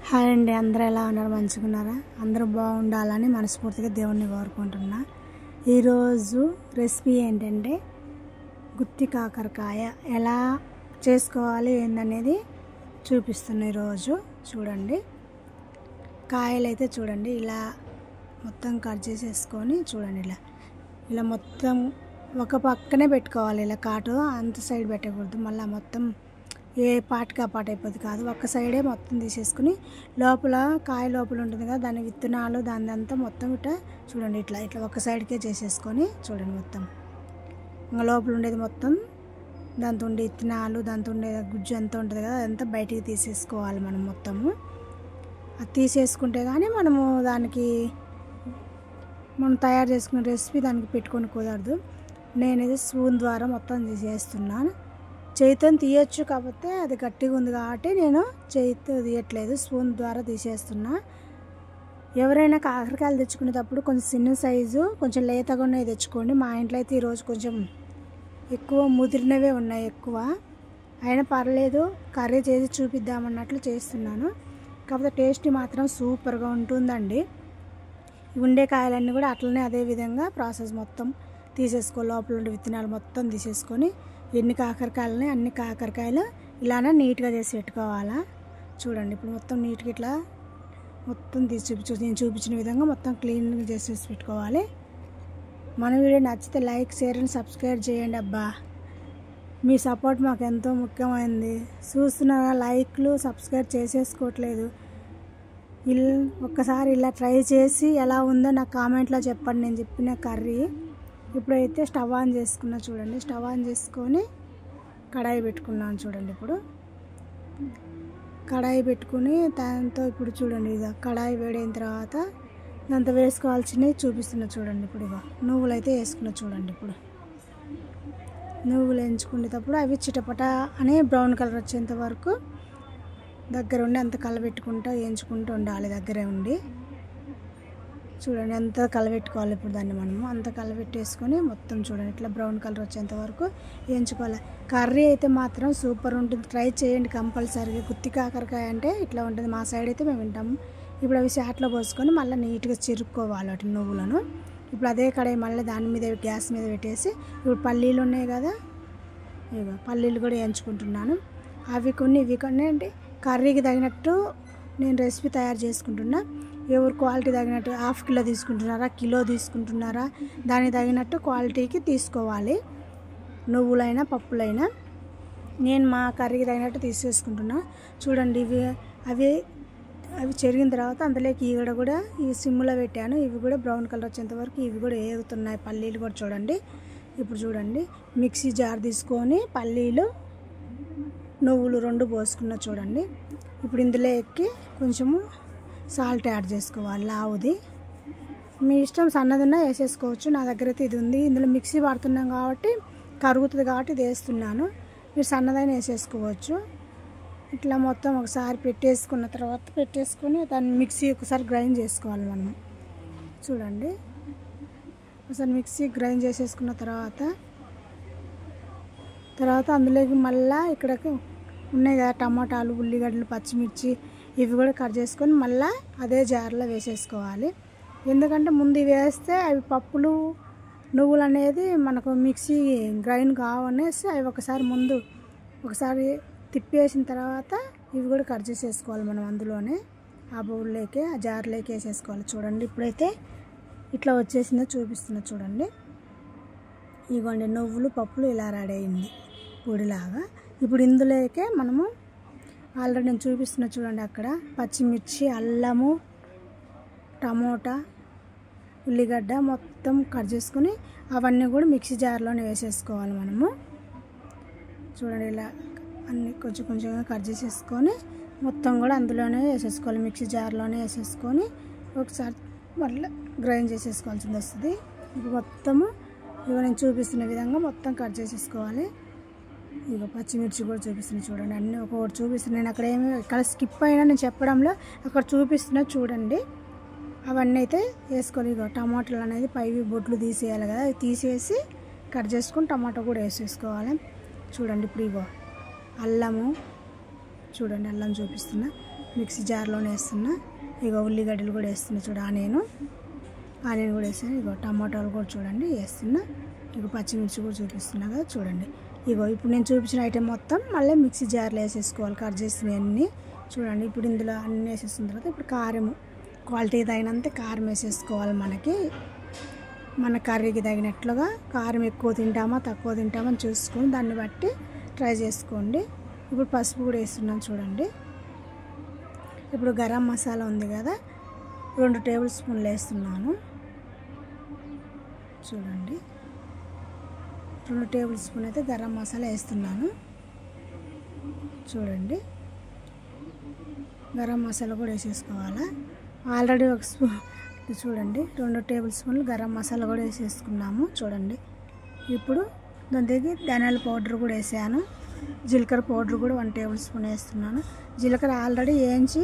Hi అండి, అందరూ ఎలా ఉన్నారు? మంచిగా ఉన్నారా? అందరూ బాగుండాలని మనస్ఫూర్తిగా దేవుణ్ణి కోరుకుంటున్నా. ఈరోజు రెసిపీ ఏంటంటే గుత్తి కాకరకాయ ఎలా చేసుకోవాలి ఏందనేది చూపిస్తున్నా. ఈరోజు చూడండి, కాయలు అయితే చూడండి ఇలా మొత్తం కట్ చేసేసుకొని చూడండి, ఇలా మొత్తం ఒక పక్కనే పెట్టుకోవాలి. ఇలా కాటు అంత సైడ్ పెట్టకూడదు, మళ్ళీ మొత్తం ఏ పాటకి ఆ పాట అయిపోద్ది కాదు. ఒక్క సైడే మొత్తం తీసేసుకుని లోపల కాయ లోపల ఉంటుంది కదా, దాని విత్తనాలు దాని అంతా మొత్తం ఇట్లా చూడండి, ఇట్లా ఒక సైడ్కే చేసేసుకొని చూడండి. మొత్తం ఇంకా లోపల ఉండేది మొత్తం దాంతో ఉండే విత్తనాలు, దాంతో ఉండే గుజ్జు అంతా ఉంటుంది కదా, అదంతా బయటికి తీసేసుకోవాలి మనం మొత్తము. అది తీసేసుకుంటే కానీ మనము దానికి మనం తయారు చేసుకున్న రెసిపీ దానికి పెట్టుకొని కుదరదు. నేనైతే స్పూన్ ద్వారా మొత్తం తీసేస్తున్నాను. చేతితో తీయచ్చు, కాకపోతే అది గట్టిగా ఉంది కాబట్టి నేను చేతితో తీయట్లేదు, స్పూన్ ద్వారా తీసేస్తున్నా. ఎవరైనా కాకరకాయలు తెచ్చుకునేటప్పుడు కొంచెం చిన్న సైజు కొంచెం లేతగా ఉన్నవి తెచ్చుకోండి. మా ఇంట్లో అయితే ఈరోజు కొంచెం ఎక్కువ ముదిరినవే ఉన్నాయి ఎక్కువ, అయినా పర్లేదు కర్రీ చేసి చూపిద్దామన్నట్లు చేస్తున్నాను. కాకపోతే టేస్ట్ మాత్రం సూపర్గా ఉంటుందండి. ఉండే కాయలన్నీ కూడా అట్లనే అదే విధంగా ప్రాసెస్ మొత్తం తీసేసుకో, లోపల ఉండే విత్తనాలు మొత్తం తీసేసుకొని ఎన్ని కాకరకాయలని అన్ని కాకరకాయలు ఇలానే నీట్గా చేసి పెట్టుకోవాలా. చూడండి, ఇప్పుడు మొత్తం నీట్గా ఇట్లా మొత్తం నేను చూపించిన విధంగా మొత్తం క్లీన్గా చేసేసి పెట్టుకోవాలి. మన వీడియో నచ్చితే లైక్, షేర్ అండ్ సబ్స్క్రైబ్ చేయండి. అబ్బా, మీ సపోర్ట్ మాకు ఎంతో ముఖ్యమైనది. చూస్తున్నారా, లైక్లు సబ్స్క్రైబ్ చేసేసుకోవట్లేదు. ఒక్కసారి ఇలా ట్రై చేసి ఎలా ఉందో నాకు కామెంట్లో చెప్పండి. నేను చెప్పిన కర్రీ ఇప్పుడైతే స్టవ్ ఆన్ చేసుకున్నా. చూడండి, స్టవ్ ఆన్ చేసుకొని కడాయి పెట్టుకున్నాను. చూడండి, ఇప్పుడు కడాయి పెట్టుకుని దాంతో ఇప్పుడు చూడండి, ఇక కడాయి వేడైన తర్వాత దాంతో వేసుకోవాల్సినవి చూపిస్తున్నా. చూడండి, ఇప్పుడు ఇక నువ్వులు అయితే వేసుకున్నా. చూడండి, ఇప్పుడు నువ్వులు వేయించుకునేటప్పుడు అవి చిటపట అని బ్రౌన్ కలర్ వచ్చేంత వరకు దగ్గర ఉండి అంత కలబెట్టుకుంటూ వేయించుకుంటూ ఉండాలి. దగ్గరే ఉండి చూడండి, అంతా కలబెట్టుకోవాలి. ఇప్పుడు దాన్ని మనము అంత కలబెట్టేసుకొని మొత్తం చూడండి ఇట్లా బ్రౌన్ కలర్ వచ్చేంత వరకు వేయించుకోవాలి. కర్రీ అయితే మాత్రం సూపర్ ఉంటుంది, ట్రై చేయండి కంపల్సరీగా. గుత్తి కాకరకాయ అంటే ఇట్లా ఉంటుంది, మా సైడ్ అయితే మేము వింటాము. ఇప్పుడు అవి చాట్లో పోసుకొని మళ్ళీ నీట్గా చిరుక్కోవాలి వాటి నువ్వులను. ఇప్పుడు అదే కడాయి మళ్ళీ దాని మీద గ్యాస్ మీద పెట్టేసి ఇప్పుడు పల్లీలు ఉన్నాయి కదా, ఇక పల్లీలు కూడా వేయించుకుంటున్నాను. అవి కొన్ని ఇవి కొన్ని అంటే కర్రీకి తగినట్టు నేను రెసిపీ తయారు చేసుకుంటున్నా. ఎవరు క్వాలిటీ తగినట్టు హాఫ్ కిలో తీసుకుంటున్నారా, కిలో తీసుకుంటున్నారా, దానికి తగినట్టు క్వాలిటీకి తీసుకోవాలి. నువ్వులైనా పప్పులైనా నేను మా కర్రీకి తగినట్టు తీసేసుకుంటున్నా. చూడండి, అవి చెరిగిన తర్వాత అందులోకి ఈగడ కూడా ఈ సిమ్లో పెట్టాను. ఇవి కూడా బ్రౌన్ కలర్ వచ్చేంత వరకు ఇవి కూడా వేగుతున్నాయి. పల్లీలు కూడా చూడండి. ఇప్పుడు చూడండి, మిక్సీ జార్ తీసుకొని పల్లీలు నువ్వులు రెండు పోసుకున్నా. చూడండి, ఇప్పుడు ఇందులో ఎక్కి కొంచెము సాల్ట్ యాడ్ చేసుకోవాలి. లావుది మీ ఇష్టం, సన్నదిన్నా వేసేసుకోవచ్చు. నా దగ్గర అయితే ఇది ఉంది. ఇందులో మిక్సీ వాడుతున్నాం కాబట్టి కరుగుతుంది కాబట్టి ఇది వేస్తున్నాను. మీరు సన్నదైనా వేసేసుకోవచ్చు. ఇట్లా మొత్తం ఒకసారి పెట్టేసుకున్న తర్వాత పెట్టేసుకొని దాన్ని మిక్సీ ఒకసారి గ్రైండ్ చేసుకోవాలి మనం. చూడండి, ఒకసారి మిక్సీ గ్రైండ్ చేసేసుకున్న తర్వాత అందులోకి మళ్ళీ ఇక్కడికి ఉన్నాయి కదా టమాటాలు, ఉల్లిగడ్డలు, పచ్చిమిర్చి ఇవి కూడా కట్ చేసుకొని మళ్ళీ అదే జార్లో వేసేసుకోవాలి. ఎందుకంటే ముందు ఇవి వేస్తే అవి పప్పులు నువ్వులు అనేది మనకు మిక్సీ గ్రైండ్ కావనేసి అవి ఒకసారి తిప్పేసిన తర్వాత ఇవి కూడా కట్ చేసేసుకోవాలి మనం అందులోనే. ఆ బౌల్లోకి ఆ జార్లోకి వేసేసుకోవాలి. చూడండి, ఇప్పుడైతే ఇట్లా వచ్చేసిందో చూపిస్తున్నా. చూడండి, ఇవ్వండి నువ్వులు పప్పులు ఇలా రెడీ అయింది పొడిలాగా. ఇప్పుడు ఇందులోకే మనము ఆల్రెడీ నేను చూపిస్తున్నా. చూడండి, అక్కడ పచ్చిమిర్చి, అల్లము, టమోటా, ఉల్లిగడ్డ మొత్తం కట్ చేసుకుని అవన్నీ కూడా మిక్సీ జార్లోనే వేసేసుకోవాలి మనము. చూడండి, ఇలా అన్నీ కొంచెం కొంచెంగా కట్ చేసేసుకొని మొత్తం కూడా అందులోనే వేసేసుకోవాలి. మిక్సీ జార్లోనే వేసేసుకొని ఒకసారి మళ్ళీ గ్రైండ్ చేసేసుకోవాల్సింది వస్తుంది. ఇప్పుడు మొత్తము ఇవి నేను చూపిస్తున్న విధంగా మొత్తం కట్ చేసేసుకోవాలి. ఇక పచ్చిమిర్చి కూడా చూపిస్తున్నా. చూడండి, అన్నీ ఒక్కొక్కటి చూపిస్తున్నాను. నేను అక్కడ ఇక్కడ స్కిప్ అయినా నేను చెప్పడంలో అక్కడ చూపిస్తున్నా. చూడండి, అవన్నీ అయితే వేసుకోవాలి. ఇక టమాటాలు అనేది పైవి బొట్లు తీసేయాలి కదా, అవి తీసేసి కట్ చేసుకొని టమాటా కూడా వేసేసుకోవాలి. చూడండి, ఇప్పుడు ఇగో అల్లము చూడండి, అల్లం చూపిస్తున్నా. మిక్సీ జార్లోనే వేస్తున్నా. ఇగో ఉల్లిగడ్డలు కూడా వేస్తున్నా చూడ, ఆనియన్ కూడా వేస్తాను. ఇగో టమాటాలు కూడా చూడండి వేస్తున్నా. ఇగో పచ్చిమిర్చి కూడా చూపిస్తున్నా కదా చూడండి. ఇగో ఇప్పుడు నేను చూపించిన ఐటెం మొత్తం మళ్ళీ మిక్సీ జార్లో వేసేసుకోవాలి, కట్ చేసినవి అన్నీ చూడండి. ఇప్పుడు ఇందులో అన్నీ వేసేసిన తర్వాత ఇప్పుడు కారం క్వాలిటీ తగినంత కారం వేసేసుకోవాలి. మన కర్రీకి తగినట్లుగా కారం ఎక్కువ తింటామా తక్కువ తింటామా అని చూసుకొని దాన్ని బట్టి ట్రై చేసుకోండి. ఇప్పుడు పసుపు కూడా వేస్తున్నాను చూడండి. ఇప్పుడు గరం మసాలా ఉంది కదా, 2 టేబుల్ స్పూన్లు వేస్తున్నాను చూడండి. 2 టేబుల్ స్పూన్ అయితే గరం మసాలా వేస్తున్నాను చూడండి. గరం మసాలా కూడా వేసేసుకోవాలా. ఆల్రెడీ ఒక స్పూన్ చూడండి 2 టేబుల్ స్పూన్లు గరం మసాలా కూడా వేసేసుకున్నాము చూడండి. ఇప్పుడు దాని దగ్గర ధనియాల పౌడర్ కూడా వేసాను. జీలకర్ర పౌడర్ కూడా 1 టేబుల్ స్పూన్ వేస్తున్నాను. జీలకర్ర ఆల్రెడీ వేయించి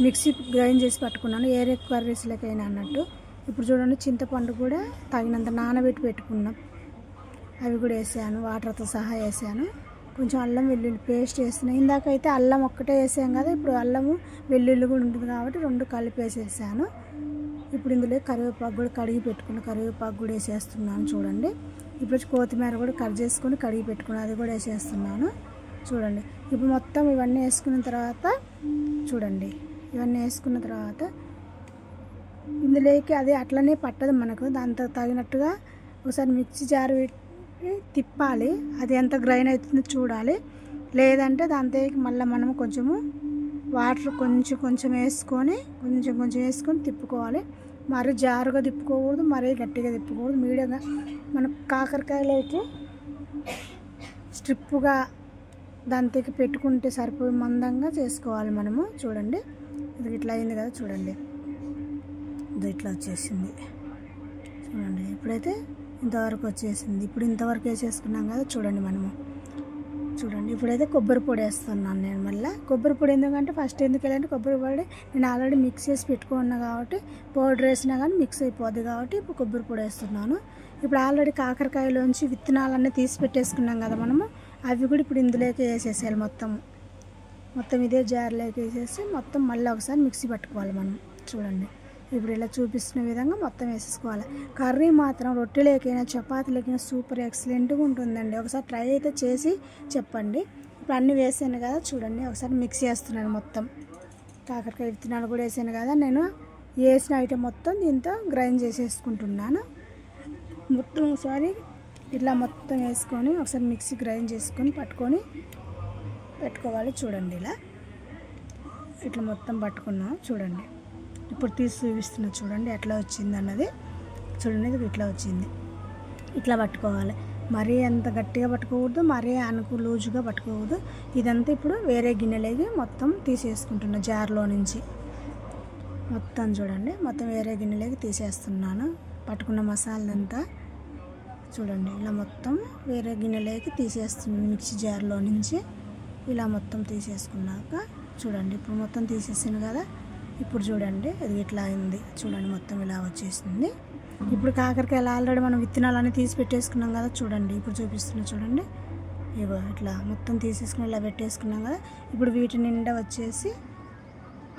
మిక్సీ గ్రైండ్ చేసి పట్టుకున్నాను, ఏరే కర్రీస్లకైనా అన్నట్టు. ఇప్పుడు చూడండి చింతపండు కూడా తగినంత నానబెట్టి పెట్టుకున్నాం, అవి కూడా వేసాను, వాటర్తో సహా వేసాను. కొంచెం అల్లం వెల్లుల్లి పేస్ట్ వేస్తున్నాను. ఇందాకైతే అల్లం ఒక్కటే వేసాం కదా, ఇప్పుడు అల్లము వెల్లుల్లి కూడా ఉంటుంది కాబట్టి 2 కలిపి వేసేసాను. ఇప్పుడు ఇందులో కరివేపాకు కూడా కడిగి పెట్టుకున్న కరివేపాకు కూడా వేసేస్తున్నాను చూడండి. ఇప్పుడు కొత్తిమీర కూడా కట్ చేసుకొని కడిగి పెట్టుకున్నాను, అది కూడా వేసేస్తున్నాను చూడండి. ఇప్పుడు మొత్తం ఇవన్నీ వేసుకున్న తర్వాత చూడండి, ఇవన్నీ వేసుకున్న తర్వాత ఇందులోకి అది అట్లనే పట్టదు మనకు, దాంతో తగినట్టుగా ఒకసారి మిక్సీ జారు తిప్పాలి, అది ఎంత గ్రైండ్ అవుతుందో చూడాలి. లేదంటే దాంతో మళ్ళీ మనము కొంచెము వాటర్ కొంచెం వేసుకొని తిప్పుకోవాలి. మరీ జారుగా తిప్పుకోకూడదు, మరీ గట్టిగా తిప్పుకోకూడదు, మీడియంగా. మన కాకరకాయలకి స్ట్రిప్పుగా దాంతోకి పెట్టుకుంటే సరిపోయి మందంగా చేసుకోవాలి మనము చూడండి. ఇది ఇట్లా అయింది కదా చూడండి, ఇది ఇట్లా వచ్చేసింది చూడండి. ఇప్పుడైతే ఇంతవరకు వచ్చేసింది. ఇప్పుడు ఇంతవరకు వేసేసుకున్నాం కదా చూడండి మనము చూడండి. ఇప్పుడైతే కొబ్బరి పొడి వేస్తున్నాను నేను. మళ్ళీ కొబ్బరి పొడి ఎందుకంటే ఫస్ట్ ఎందుకు వెళ్ళంటే కొబ్బరి పొడి నేను ఆల్రెడీ మిక్స్ చేసి పెట్టుకున్నా కాబట్టి పౌడర్ వేసినా కానీ మిక్స్ అయిపోద్ది కాబట్టి ఇప్పుడు కొబ్బరి పొడి వేస్తున్నాను. ఇప్పుడు ఆల్రెడీ కాకరకాయలోంచి విత్తనాలన్నీ తీసి పెట్టేసుకున్నాం కదా మనము, అవి కూడా ఇప్పుడు ఇందులోకి వేసేసేయాలి. మొత్తం ఇదే జార్లోకి వేసేసి మొత్తం మళ్ళీ ఒకసారి మిక్సీ పట్టుకోవాలి మనం చూడండి. ఇప్పుడు ఇలా చూపిస్తున్న విధంగా మొత్తం వేసేసుకోవాలి. కర్రీ మాత్రం రొట్టెలేకైనా చపాతీలకైనా సూపర్ ఎక్సలెంట్గా ఉంటుందండి. ఒకసారి ట్రై అయితే చేసి చెప్పండి. ఇప్పుడు అన్నీ వేసాను కదా చూడండి, ఒకసారి మిక్స్ చేస్తున్నాను. మొత్తం కాకరకాయ విత్తనాలు కూడా వేసాను కదా, నేను వేసిన ఐటెం మొత్తం దీంతో గ్రైండ్ చేసేసుకుంటున్నాను. మొత్తం ఒకసారి ఇట్లా మొత్తం వేసుకొని ఒకసారి మిక్సీ గ్రైండ్ చేసుకొని పెట్టుకోవాలి చూడండి. ఇట్లా మొత్తం పట్టుకున్నాం చూడండి. ఇప్పుడు తీసి చూపిస్తున్నా చూడండి ఎట్లా వచ్చింది అన్నది చూడండి. ఇది ఇట్లా వచ్చింది, ఇట్లా పట్టుకోవాలి. మరీ అంత గట్టిగా పట్టుకోకూడదు, మరీ లూజుగా పట్టుకోకూడదు. ఇదంతా ఇప్పుడు వేరే గిన్నెలోకి మొత్తం తీసేసుకుంటున్నా జార్లో నుంచి. మొత్తం చూడండి, మొత్తం వేరే గిన్నెలోకి తీసేస్తున్నాను. పట్టుకున్న మసాలంతా చూడండి ఇలా మొత్తం వేరే గిన్నెలోకి తీసేస్తున్నాను మిక్సీ జార్లో నుంచి. ఇలా మొత్తం తీసేసుకున్నాక చూడండి, ఇప్పుడు మొత్తం తీసేసాను కదా. ఇప్పుడు చూడండి అది ఇట్లా అయింది చూడండి, మొత్తం ఇలా వచ్చేసింది. ఇప్పుడు కాకరకాయలు ఆల్రెడీ మనం విత్తనాలన్నీ తీసి పెట్టేసుకున్నాం కదా చూడండి. ఇప్పుడు చూపిస్తున్నా చూడండి, ఇగో ఇట్లా మొత్తం తీసేసుకుని ఇలా పెట్టేసుకున్నాం కదా. ఇప్పుడు వీటి నిండా వచ్చేసి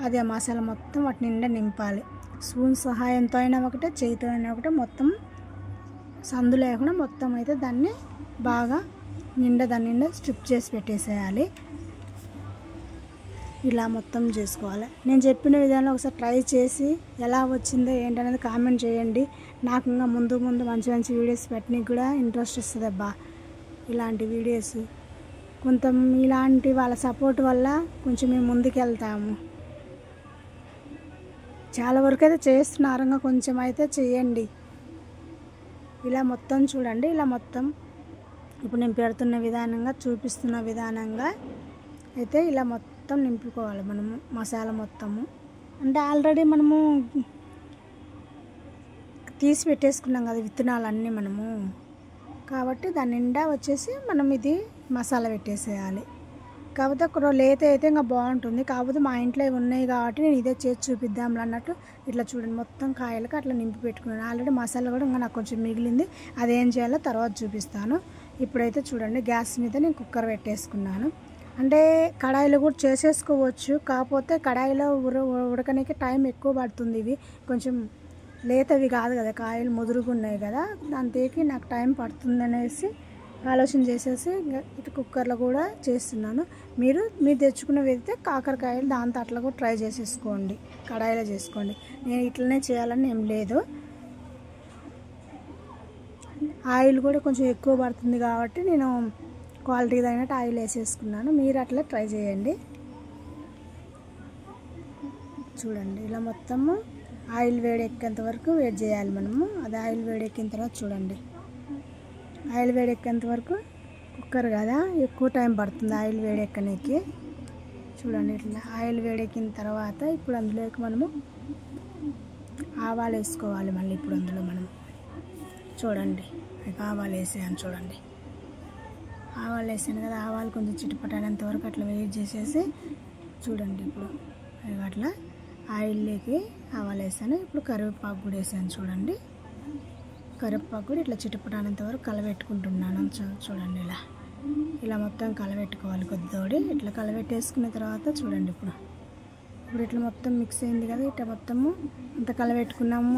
అదే మసాలా మొత్తం వాటి నిండా నింపాలి. స్పూన్ సహాయంతో అయినా ఒకటే, చేతితో అయినా ఒకటే, మొత్తం సందు లేకుండా మొత్తం అయితే దాన్ని బాగా దాని నిండా స్ట్రిప్ చేసి పెట్టేసేయాలి. ఇలా మొత్తం చేసుకోవాలి. నేను చెప్పిన విధానం ఒకసారి ట్రై చేసి ఎలా వచ్చిందో ఏంటనేది కామెంట్ చేయండి. నాకు ఇంకా ముందు మంచి వీడియోస్ పెట్టడానికి కూడా ఇంట్రెస్ట్ వస్తుంది అబ్బా. ఇలాంటి వీడియోస్ కొంత ఇలాంటి వాళ్ళ సపోర్ట్ వల్ల కొంచెం మేము ముందుకు వెళ్తాము. చాలా వరకు అయితే చేస్తున్నారు, ఇంకా కొంచెం అయితే చేయండి. ఇలా మొత్తం చూడండి, ఇలా మొత్తం ఇప్పుడు నేను పెడుతున్న విధానంగా చూపిస్తున్న విధానంగా అయితే ఇలా మొత్తం నింపుకోవాలి మనము మసాలా మొత్తము. అంటే ఆల్రెడీ మనము తీసి పెట్టేసుకున్నాం కదా విత్తనాలన్నీ మనము, కాబట్టి దాని నిండా వచ్చేసి మనం ఇది మసాలా పెట్టేసేయాలి. కాకపోతే ఒక లేత అయితే ఇంకా బాగుంటుంది. కాకపోతే మా ఇంట్లో ఇవి ఉన్నాయి కాబట్టి నేను ఇదే చేసి చూపిద్దాం అన్నట్టు ఇట్లా చూడండి మొత్తం కాయలకు అట్లా నింపి పెట్టుకున్నాను. ఆల్రెడీ మసాలా కూడా ఇంకా నాకు కొంచెం మిగిలింది, అదేం చేయాలో తర్వాత చూపిస్తాను. ఇప్పుడైతే చూడండి గ్యాస్ మీద నేను కుక్కర్ పెట్టేసుకున్నాను. అంటే కడాయిలో కూడా చేసేసుకోవచ్చు, కాకపోతే కడాయిలో ఉడకడానికి టైం ఎక్కువ పడుతుంది. ఇవి కొంచెం లేతవి కాదు కదా, కాయలు ముదురుగా ఉన్నాయి కదా, దాంతోకి నాకు టైం పడుతుంది అనేసి ఆలోచన చేసేసి ఇటు కుక్కర్లో కూడా చేస్తున్నాను. మీరు తెచ్చుకున్నవి అయితే కాకరకాయలు దాంతో అట్లా కూడా ట్రై చేసేసుకోండి, కడాయిలో చేసుకోండి. నేను ఇట్లనే చేయాలని ఏం లేదు. ఆయిల్ కూడా కొంచెం ఎక్కువ పడుతుంది కాబట్టి నేను క్వాలిటీకి తగినట్టు ఆయిల్ వేసేసుకున్నాను. మీరు అట్లా ట్రై చేయండి. చూడండి ఇలా మొత్తము ఆయిల్ వేడెక్కేంత వరకు వెయిట్ చేయాలి మనము. అది ఆయిల్ వేడెక్కిన తర్వాత చూడండి, ఆయిల్ వేడెక్కేంత వరకు కుక్కర్ కదా ఎక్కువ టైం పడుతుంది ఆయిల్ వేడెక్కడానికి. చూడండి ఇట్లా ఆయిల్ వేడెక్కిన తర్వాత ఇప్పుడు అందులోకి మనము ఆవాలు వేసుకోవాలి. మళ్ళీ ఇప్పుడు అందులో మనం చూడండి ఆవాలు వేసాను. చూడండి ఆవాలు వేసాను కదా, ఆవాలు కొంచెం చిటపటానంత వరకు అట్లా వెయిట్ చేసేసి చూడండి ఇప్పుడు అట్లా ఆయిల్లోకి ఆవాలు వేసాను. ఇప్పుడు కరివేపాకు కూడా వేసాను. చూడండి కరివేపాకు కూడా ఇట్లా చిటపటానంత వరకు కలబెట్టుకుంటున్నాను. చూడండి ఇలా మొత్తం కలబెట్టుకోవాలి. కొద్దితోడి ఇట్లా కలబెట్టేసుకున్న తర్వాత చూడండి ఇప్పుడు ఇట్లా మొత్తం మిక్స్ అయింది కదా, ఇట్లా మొత్తము అంత కలబెట్టుకున్నాము.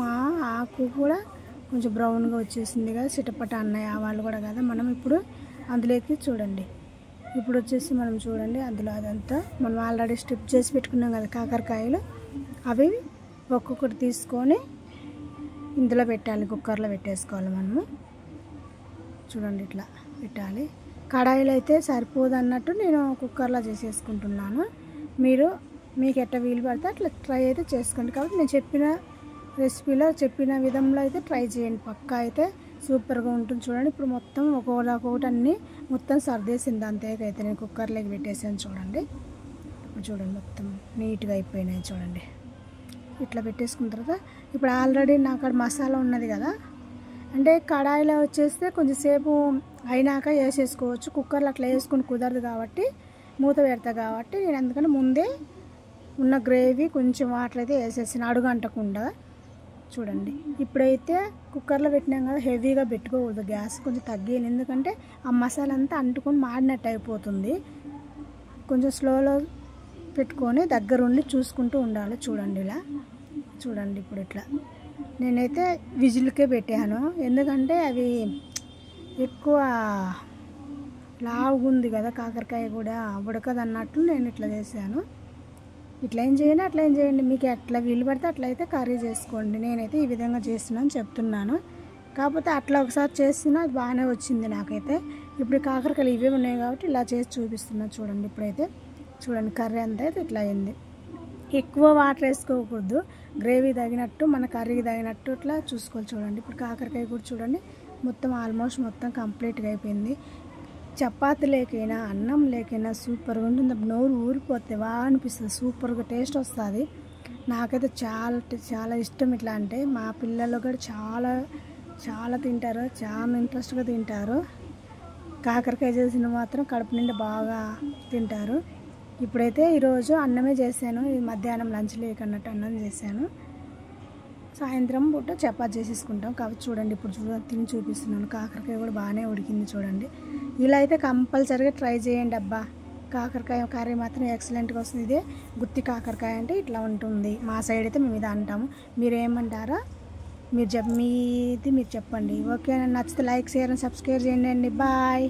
ఆకు కూడా కొంచెం బ్రౌన్గా వచ్చేసింది కదా, చిటపట అన్నాయి ఆవాలు కూడా కదా. మనం ఇప్పుడు అందులోకి చూడండి ఇప్పుడు వచ్చేసి మనం చూడండి అందులో అదంతా మనం ఆల్రెడీ స్ట్రిప్ చేసి పెట్టుకున్నాం కదా కాకరకాయలు, అవి ఒక్కొక్కటి తీసుకొని ఇందులో పెట్టాలి, కుక్కర్లో పెట్టేసుకోవాలి మనము. చూడండి ఇట్లా పెట్టాలి. కడాయిలో అయితే సరిపోదు అన్నట్టు నేను కుక్కర్లో చేసేసుకుంటున్నాను. మీకు ఎట్లా వీలు పడితే అట్లా ట్రై అయితే చేసుకోండి. కాబట్టి నేను చెప్పిన రెసిపీలో చెప్పిన విధంలో అయితే ట్రై చేయండి, పక్కా అయితే సూపర్గా ఉంటుంది. చూడండి ఇప్పుడు మొత్తం ఒక్కొక్కటి అన్నీ మొత్తం సర్దేసింది అంతేకైతే నేను కుక్కర్లోకి పెట్టేసాను. చూడండి ఇప్పుడు చూడండి మొత్తం నీట్గా అయిపోయినాయి. చూడండి ఇట్లా పెట్టేసుకున్న తర్వాత ఇప్పుడు ఆల్రెడీ నాకు అక్కడ మసాలా ఉన్నది కదా, అంటే కడాయిలో వచ్చేస్తే కొంచెంసేపు అయినాక వేసేసుకోవచ్చు. కుక్కర్లో అట్లా వేసుకొని కుదరదు కాబట్టి మూత పెడతా కాబట్టి నేను అందుకని ముందే ఉన్న గ్రేవీ కొంచెం వాటర్ అయితే వేసేసాను అడుగు అంటకుండా. చూడండి ఇప్పుడైతే కుక్కర్లో పెట్టినాం కదా, హెవీగా పెట్టుకోకూడదు, గ్యాస్ కొంచెం తగ్గియాలి, ఎందుకంటే ఆ మసాలా అంతా అంటుకొని మాడినట్టు అయిపోతుంది. కొంచెం స్లోలో పెట్టుకొని దగ్గరుండి చూసుకుంటూ ఉండాలి. చూడండి ఇలా చూడండి ఇప్పుడు ఇట్లా నేనైతే విజిల్కే పెట్టాను, ఎందుకంటే అవి ఎక్కువ లావుగా ఉంది కదా కాకరకాయ కూడా ఉడకదు అన్నట్లు నేను ఇట్లా చేశాను. ఇట్లా ఏం చేయండి అట్లా ఏం చేయండి, మీకు ఎట్లా వీలు పడితే అట్లయితే కర్రీ చేసుకోండి. నేనైతే ఈ విధంగా చేస్తున్నాను చెప్తున్నాను. కాకపోతే అట్లా ఒకసారి చేస్తున్నా అది బాగానే వచ్చింది నాకైతే. ఇప్పుడు కాకరకాయలు ఇవే ఉన్నాయి కాబట్టి ఇలా చేసి చూపిస్తున్నాను. చూడండి ఇప్పుడైతే చూడండి కర్రీ అంతా అయితే ఇట్లా అయింది. ఎక్కువ వాటర్ వేసుకోకూడదు, గ్రేవీ తగినట్టు మన కర్రీకి తగినట్టు ఇట్లా చూసుకోవాలి. చూడండి ఇప్పుడు కాకరకాయ కూడా చూడండి మొత్తం ఆల్మోస్ట్ మొత్తం కంప్లీట్గా అయిపోయింది. చపాతీ లేకైనా అన్నం లేకైనా సూపర్గా ఉంటుంది. నోరు ఊరిపోతే బాగా అనిపిస్తుంది, సూపర్గా టేస్ట్ వస్తుంది. నాకైతే చాలా చాలా ఇష్టం ఇట్లా అంటే. మా పిల్లలు కూడా చాలా చాలా తింటారు, చాలా ఇంట్రెస్ట్గా తింటారు. కాకరకాయ చేసిన మాత్రం కడుపు నిండా బాగా తింటారు. ఇప్పుడైతే ఈరోజు అన్నమే చేశాను, ఈ మధ్యాహ్నం లంచ్ లేకన్నట్టు అన్నం చేశాను. సాయంత్రం పూట చపాతీ చేసేసుకుంటాం కాబట్టి చూడండి ఇప్పుడు తిని చూపిస్తున్నాను. కాకరకాయ కూడా బాగానే ఉడికింది. చూడండి ఇలా అయితే కంపల్సరీగా ట్రై చేయండి. అబ్బా కాకరకాయ కర్రీ మాత్రం ఎక్సలెంట్గా వస్తుంది. ఇదే గుత్తి కాకరకాయ అంటే ఇట్లా ఉంటుంది, మా సైడ్ అయితే మేము ఇది అంటాము. మీరేమంటారా మీది మీరు చెప్పండి. ఓకే నచ్చితే లైక్ షేర్ అండ్ సబ్స్క్రైబ్ చేయండి. బాయ్.